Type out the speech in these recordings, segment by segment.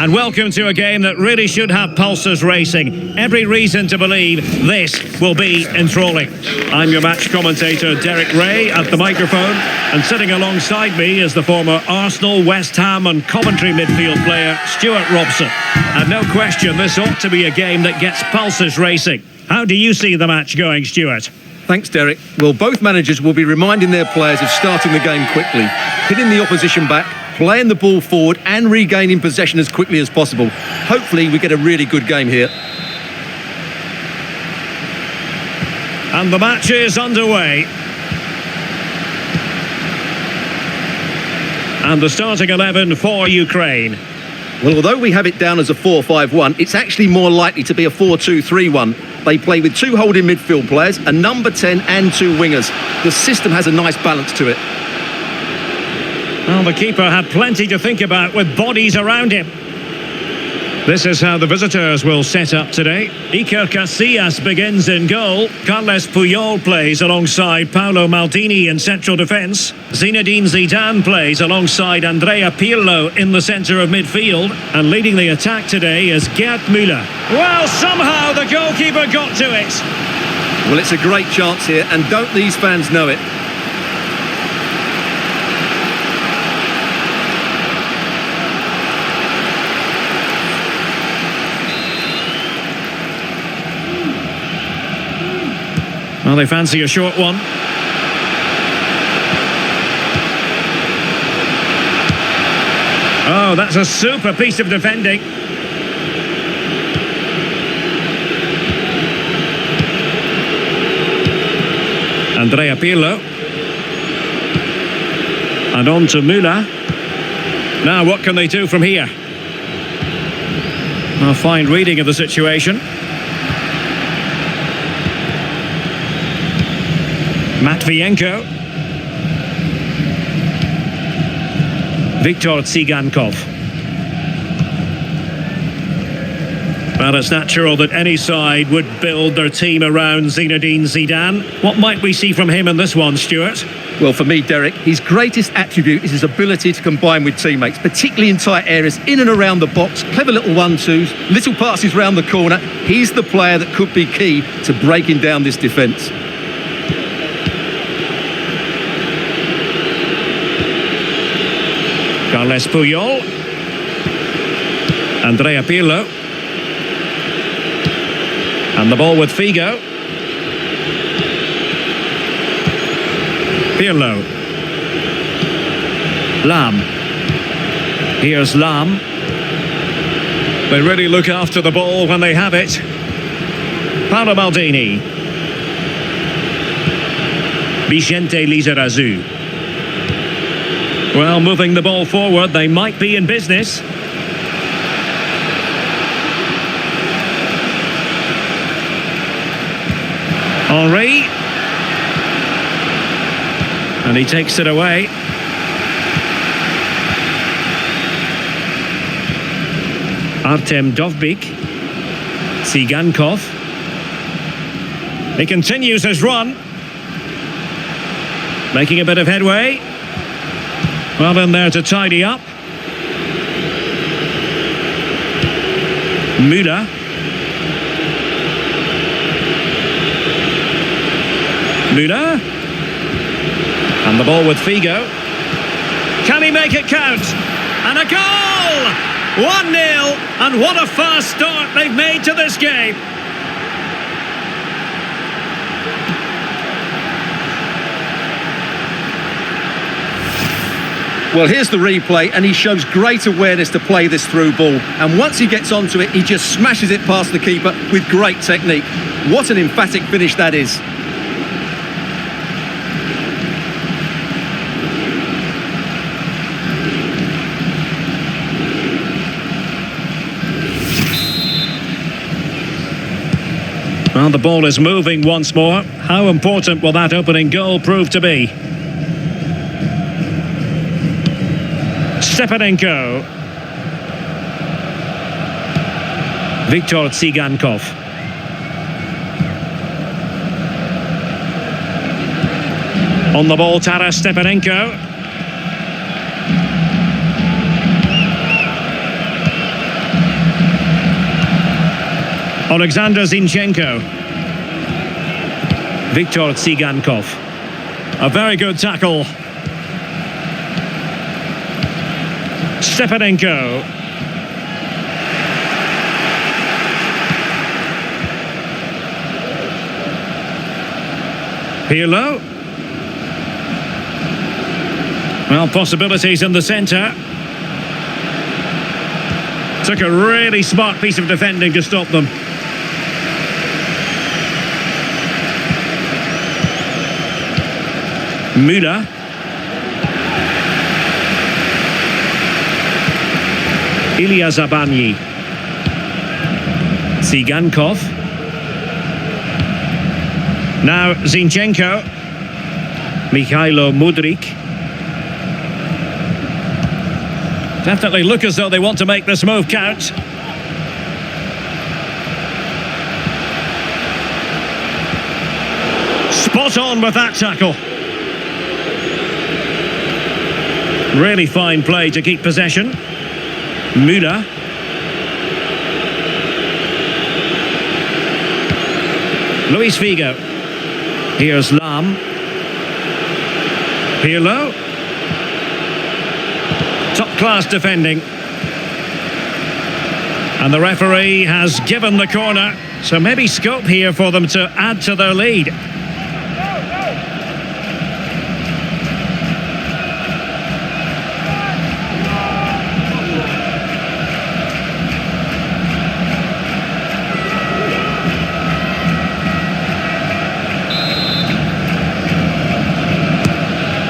And welcome to a game that really should have pulses racing. Every reason to believe this will be enthralling. I'm your match commentator, Derek Ray, at the microphone. And sitting alongside me is the former Arsenal, West Ham and Coventry midfield player, Stuart Robson. And no question, this ought to be a game that gets pulses racing. How do you see the match going, Stuart? Thanks, Derek. Well, both managers will be reminding their players of starting the game quickly, hitting the opposition back, playing the ball forward and regaining possession as quickly as possible. Hopefully we get a really good game here. And the match is underway. And the starting 11 for Ukraine. Well, although we have it down as a 4-5-1, it's actually more likely to be a 4-2-3-1. They play with two holding midfield players, a number 10 and two wingers. The system has a nice balance to it. Well, the keeper had plenty to think about with bodies around him. This is how the visitors will set up today. Iker Casillas begins in goal. Carles Puyol plays alongside Paolo Maldini in central defence. Zinedine Zidane plays alongside Andrea Pirlo in the centre of midfield. And leading the attack today is Gerd Müller. Well, somehow the goalkeeper got to it. Well, it's a great chance here, and don't these fans know it? Well, they fancy a short one. Oh, that's a super piece of defending. Andrea Pirlo. And on to Müller. Now, what can they do from here? A fine reading of the situation. Matvienko. Viktor Tsigankov. Well, it's natural that any side would build their team around Zinedine Zidane. What might we see from him in this one, Stuart? Well, for me, Derek, his greatest attribute is his ability to combine with teammates, particularly in tight areas, in and around the box, clever little 1-2s, little passes round the corner. He's the player that could be key to breaking down this defence. Carles Puyol. Andrea Pirlo. And the ball with Figo. Pirlo. Lam. Here's Lam. They really look after the ball when they have it. Paolo Maldini. Vicente Lizarazu. Well, moving the ball forward, they might be in business. Henry. And he takes it away. Artem Dovbyk. Tsigankov. He continues his run. Making a bit of headway. Well in there to tidy up. Müller. Müller. And the ball with Figo. Can he make it count? And a goal! 1-0. And what a fast start they've made to this game. Well, here's the replay, and he shows great awareness to play this through ball. And once he gets onto it, he just smashes it past the keeper with great technique. What an emphatic finish that is. Well, the ball is moving once more. How important will that opening goal prove to be? Stepanenko. Viktor Tsigankov. On the ball, Taras Stepanenko. Alexander Zinchenko. Viktor Tsigankov. A very good tackle. Stepanenko. Pirlo. Well, possibilities in the centre. Took a really smart piece of defending to stop them. Müller. Ilya Zabani. Tsigankov. Now Zinchenko. Mikhailo Mudryk. Definitely look as though they want to make this move count. Spot on with that tackle. Really fine play to keep possession. Müller. Luis Figo. Here's Lam. Pirlo. Top-class defending. And the referee has given the corner, so maybe scope here for them to add to their lead.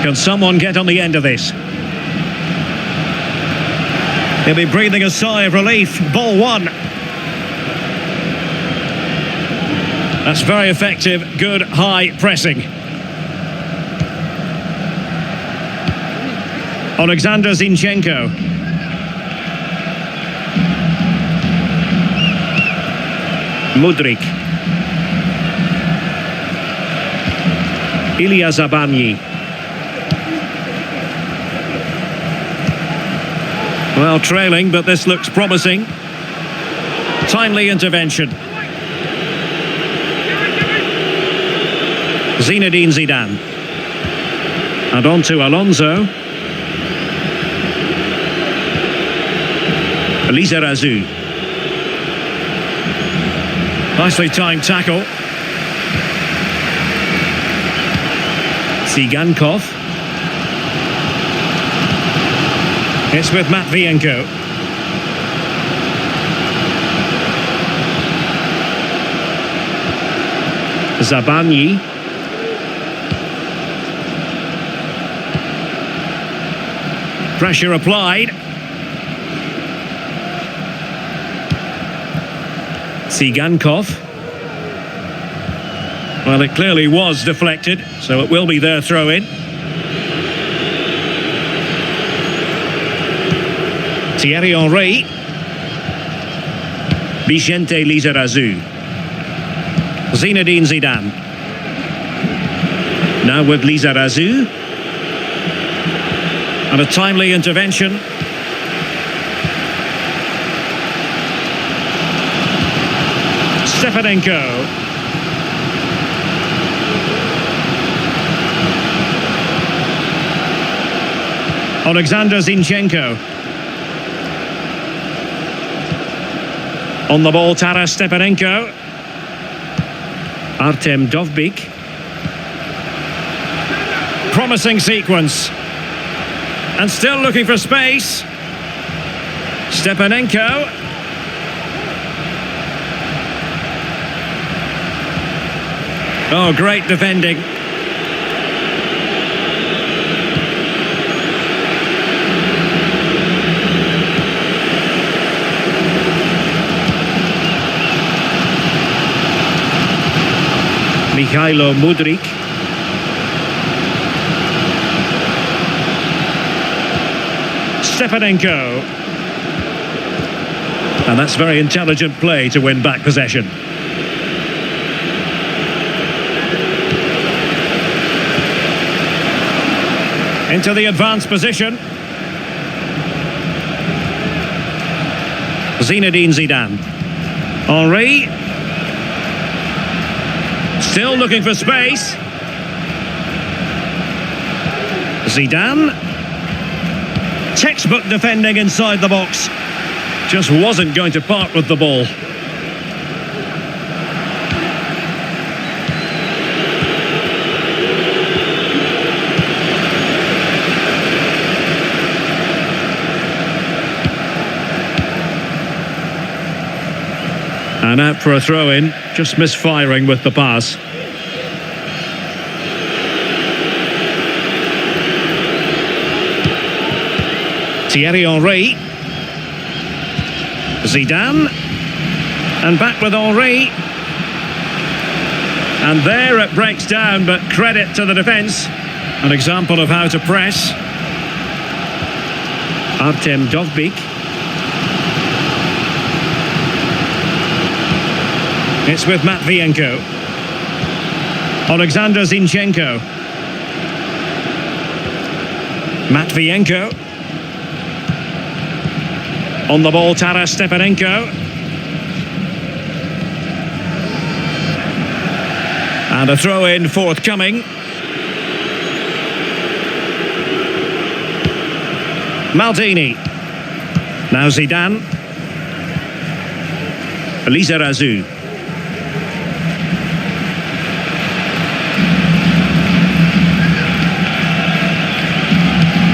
Can someone get on the end of this? He'll be breathing a sigh of relief. Ball one. That's very effective. Good high pressing. Alexander Zinchenko. Mudryk. Ilya Zabani. Well, trailing, but this looks promising. Timely intervention. Zinedine Zidane. And on to Alonso. Lizarazu. Nicely timed tackle. Tsigankov. It's with Matvienko. Zabani. Pressure applied. Tsigankov. Well, it clearly was deflected, so it will be their throw-in. Thierry Henry. Vicente Lizarazu. Zinedine Zidane. Now with Lizarazu. And a timely intervention. Stepanenko. Alexander Zinchenko. On the ball, Taras Stepanenko. Artem Dovbyk. Promising sequence. And still looking for space. Stepanenko. Oh, great defending. Mikhailo Mudryk. Stepanenko. And that's very intelligent play to win back possession. Into the advanced position. Zinedine Zidane. Henry. Still looking for space. Zidane. Textbook defending inside the box. Just wasn't going to part with the ball. And out for a throw-in, just misfiring with the pass. Thierry Henry. Zidane. And back with Henry. And there it breaks down, but credit to the defence. An example of how to press. Artem Dovbyk. It's with Matvienko. Alexander Zinchenko. Matvienko. On the ball, Taras Stepanenko. And a throw-in forthcoming. Maldini. Now Zidane. Lizarazu.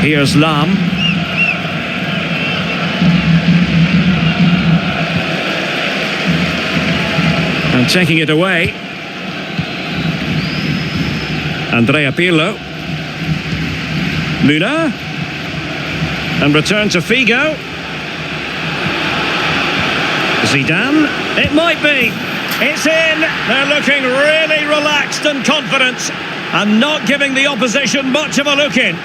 Here's Lam. And taking it away. Andrea Pirlo. Müller. And return to Figo. Zidane. It might be. It's in. They're looking really relaxed and confident and not giving the opposition much of a look in.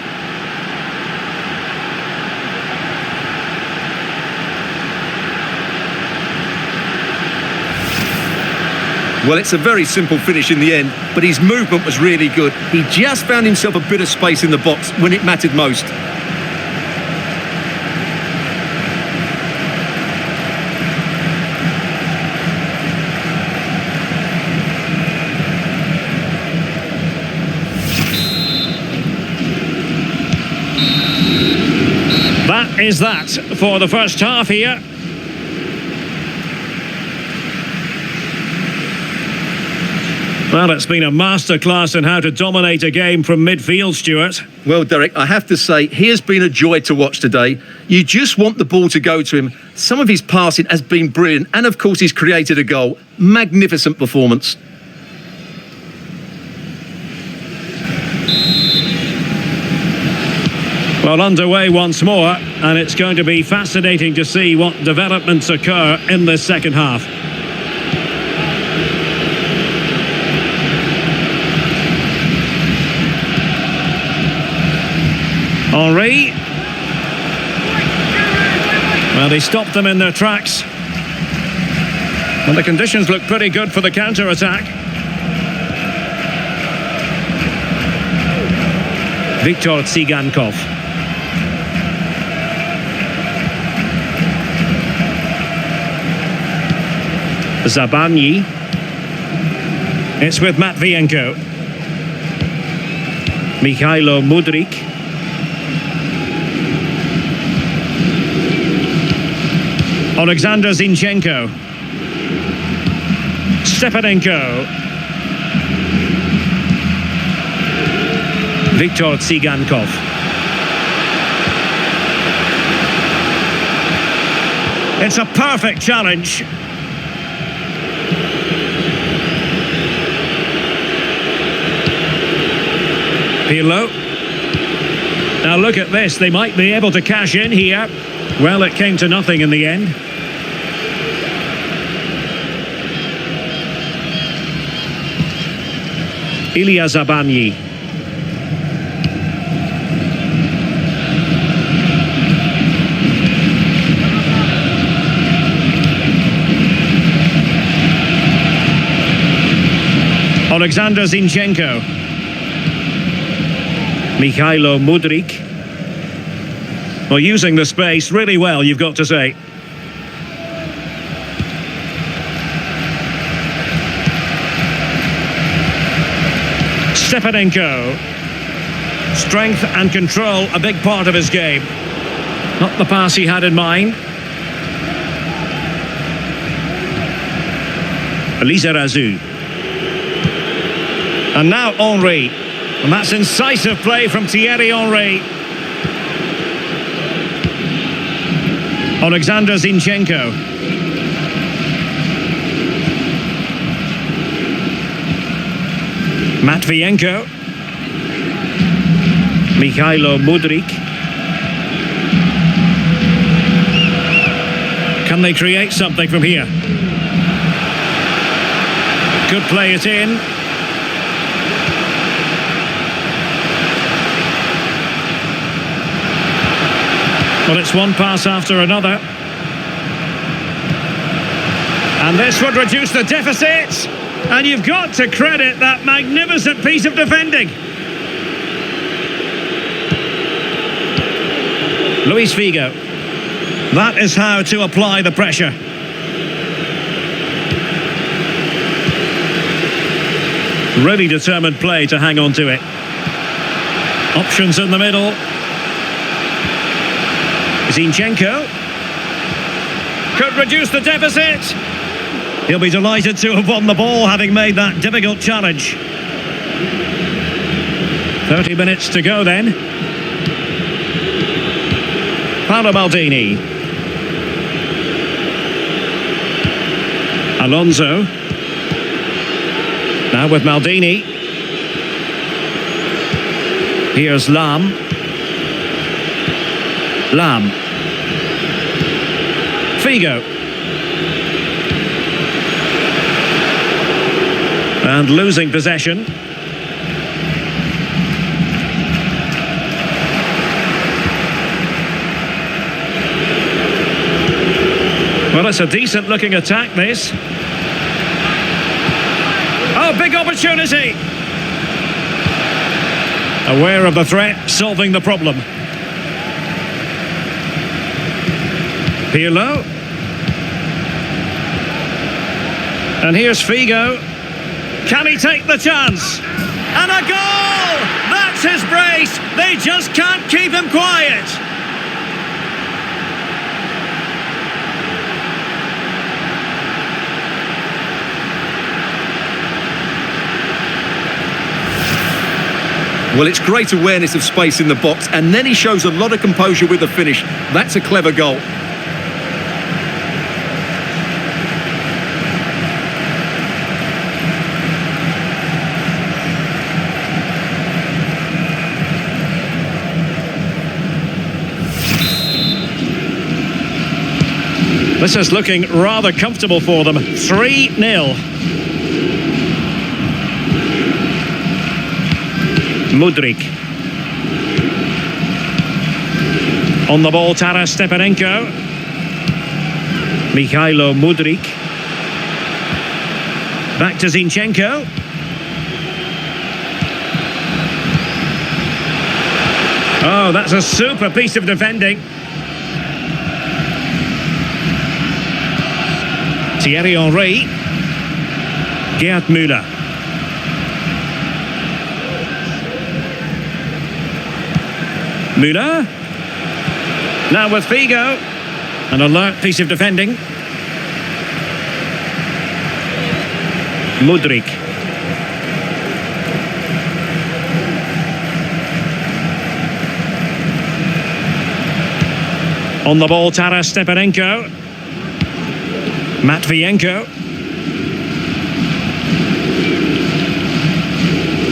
Well, it's a very simple finish in the end, but his movement was really good. He just found himself a bit of space in the box when it mattered most. That is that for the first half here. Well, it's been a masterclass in how to dominate a game from midfield, Stuart. Well, Derek, I have to say, he has been a joy to watch today. You just want the ball to go to him. Some of his passing has been brilliant. And, of course, he's created a goal. Magnificent performance. Well, underway once more, and it's going to be fascinating to see what developments occur in this second half. Henry. Well, they stopped them in their tracks. And the conditions look pretty good for the counter-attack. Viktor Tsigankov. Zabani. It's with Matvienko. Mikhailo Mudryk. Alexander Zinchenko. Stepanenko. Viktor Tsigankov. It's a perfect challenge. Pirlo. Now look at this, they might be able to cash in here. Well, it came to nothing in the end. Ilya Zabani. Alexander Zinchenko. Mikhailo Mudryk. Well, using the space really well, you've got to say. Stepanenko. Strength and control, a big part of his game. Not the pass he had in mind. Lizarazu. And now Henry. And that's incisive play from Thierry Henry. Alexander Zinchenko. Matvienko. Mikhailo Mudryk. Can they create something from here? Could play it in. Well, it's one pass after another. And this would reduce the deficit. And you've got to credit that magnificent piece of defending. Luis Figo. That is how to apply the pressure. Really determined play to hang on to it. Options in the middle. Zinchenko. Could reduce the deficit. He'll be delighted to have won the ball, having made that difficult challenge. 30 minutes to go then. Paolo Maldini. Alonso. Now with Maldini. Here's Lam. Lam. Figo. And losing possession. Well, it's a decent looking attack, this. Oh, big opportunity. Aware of the threat, solving the problem. Pirlo. And here's Figo. Can he take the chance? And a goal! That's his brace. They just can't keep him quiet. Well, it's great awareness of space in the box, and then he shows a lot of composure with the finish. That's a clever goal. This is looking rather comfortable for them. 3-0. Mudryk. On the ball, Taras Stepanenko. Mikhailo Mudryk. Back to Zinchenko. Oh, that's a super piece of defending. Thierry Henry. Gerd Müller. Müller. Now with Figo. An alert piece of defending. Mudryk. On the ball, Taras Stepanenko. Matvienko.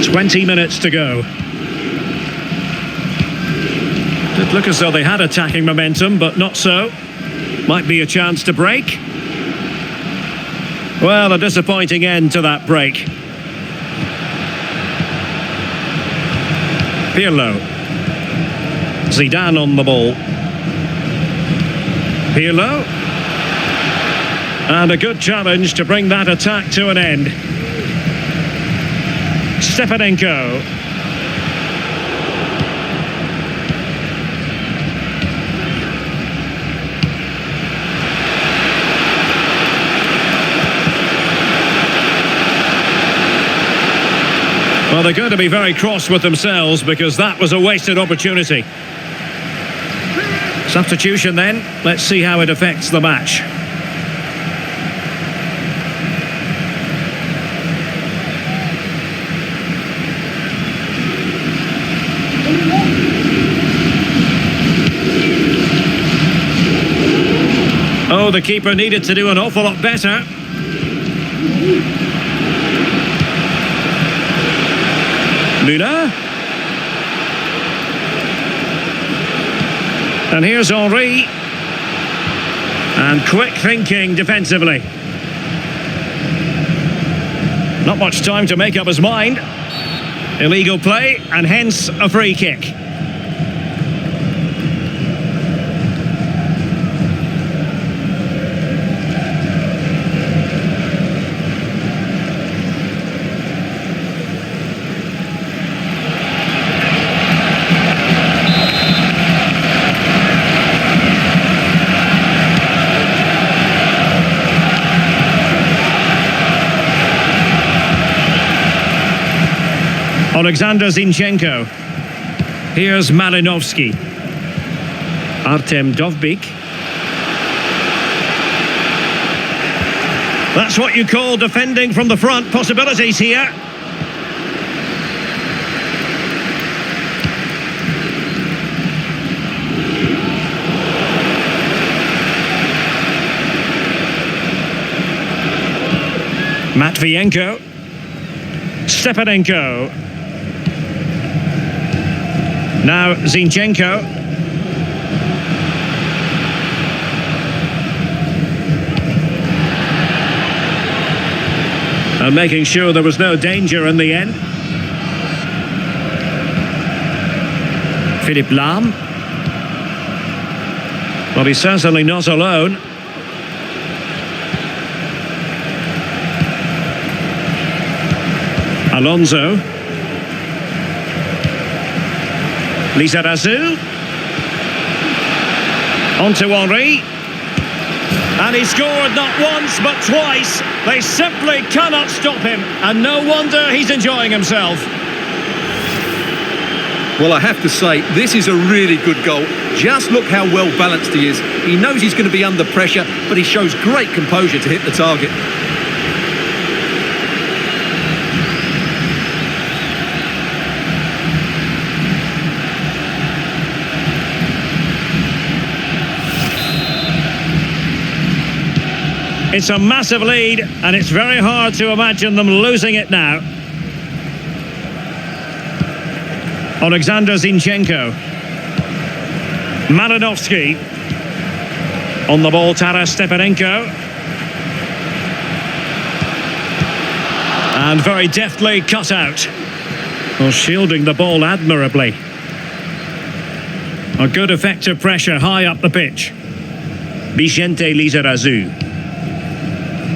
20 minutes to go. Did look as though they had attacking momentum, but not so. Might be a chance to break. Well, a disappointing end to that break. Pirlo. Zidane on the ball. Pirlo. And a good challenge to bring that attack to an end. Stepanenko. Well, they're going to be very cross with themselves because that was a wasted opportunity. Substitution then. Let's see how it affects the match. Oh, the keeper needed to do an awful lot better. Luna. And here's Henry. And quick thinking defensively. Not much time to make up his mind. Illegal play and hence a free kick. Alexander Zinchenko. Here's Malinovsky. Artem Dovbyk. That's what you call defending from the front. Possibilities here. Matvienko. Stepanenko. Now Zinchenko. And making sure there was no danger in the end. Philippe Lahm. Well, he's certainly not alone. Alonso. Lizarazu. On to Henry. And he scored not once but twice. They simply cannot stop him. And no wonder he's enjoying himself. Well, I have to say, this is a really good goal. Just look how well balanced he is. He knows he's going to be under pressure, but he shows great composure to hit the target. It's a massive lead, and it's very hard to imagine them losing it now. Alexander Zinchenko. Malinovsky. On the ball, Taras Stepanenko. And very deftly cut out. Well, shielding the ball admirably. A good effective pressure high up the pitch. Vicente Lizarazu.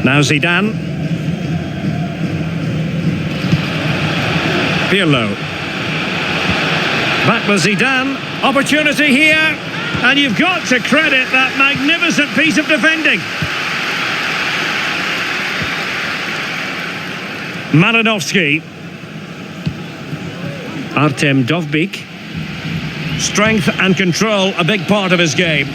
Now Zidane. Pirlo. Back with Zidane. Opportunity here. And you've got to credit that magnificent piece of defending. Malinovsky. Artem Dovbyk. Strength and control, a big part of his game.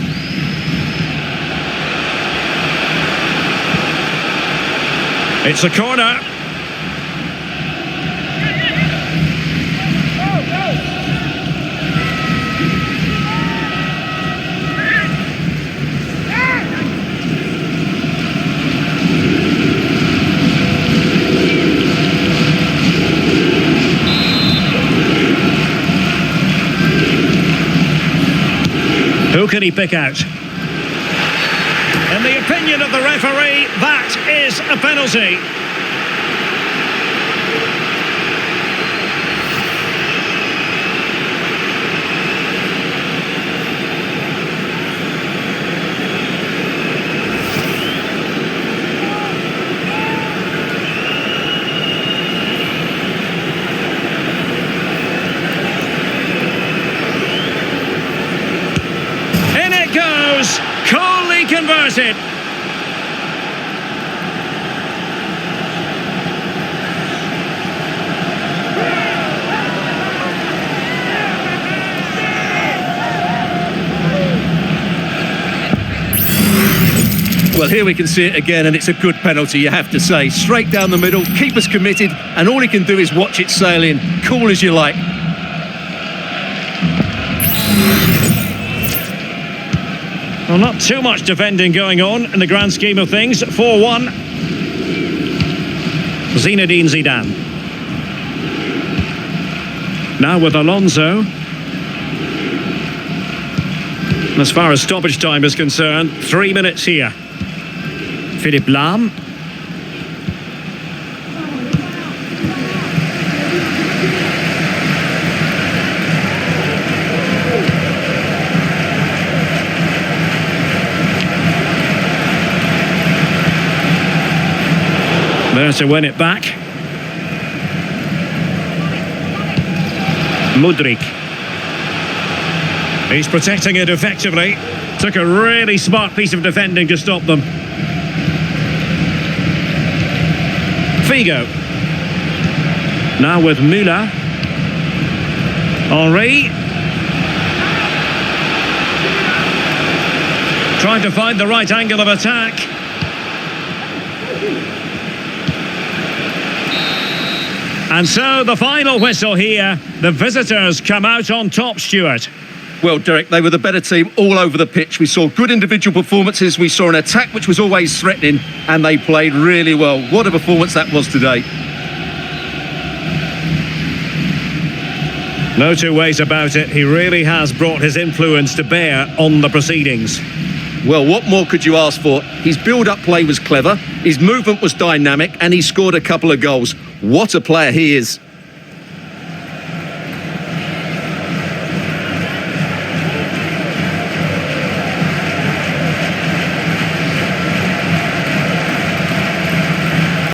It's a corner. Who can he pick out? In the opinion of the referee, that is a penalty. In it goes, coolly converted. Well, here we can see it again, and it's a good penalty, you have to say. Straight down the middle, keeper's committed, and all he can do is watch it sail in. Cool as you like. Well, not too much defending going on in the grand scheme of things. 4-1. Zinedine Zidane. Now with Alonso. As far as stoppage time is concerned, 3 minutes here. Philippe Lahm. There to win it back. Mudryk. He's protecting it effectively. Took a really smart piece of defending to stop them. Figo. Now with Müller. Henry. Trying to find the right angle of attack. And so the final whistle here. The visitors come out on top, Stuart. Well, Derek, they were the better team all over the pitch. We saw good individual performances. We saw an attack which was always threatening, and they played really well. What a performance that was today. No two ways about it. He really has brought his influence to bear on the proceedings. Well, what more could you ask for? His build-up play was clever, his movement was dynamic, and he scored a couple of goals. What a player he is.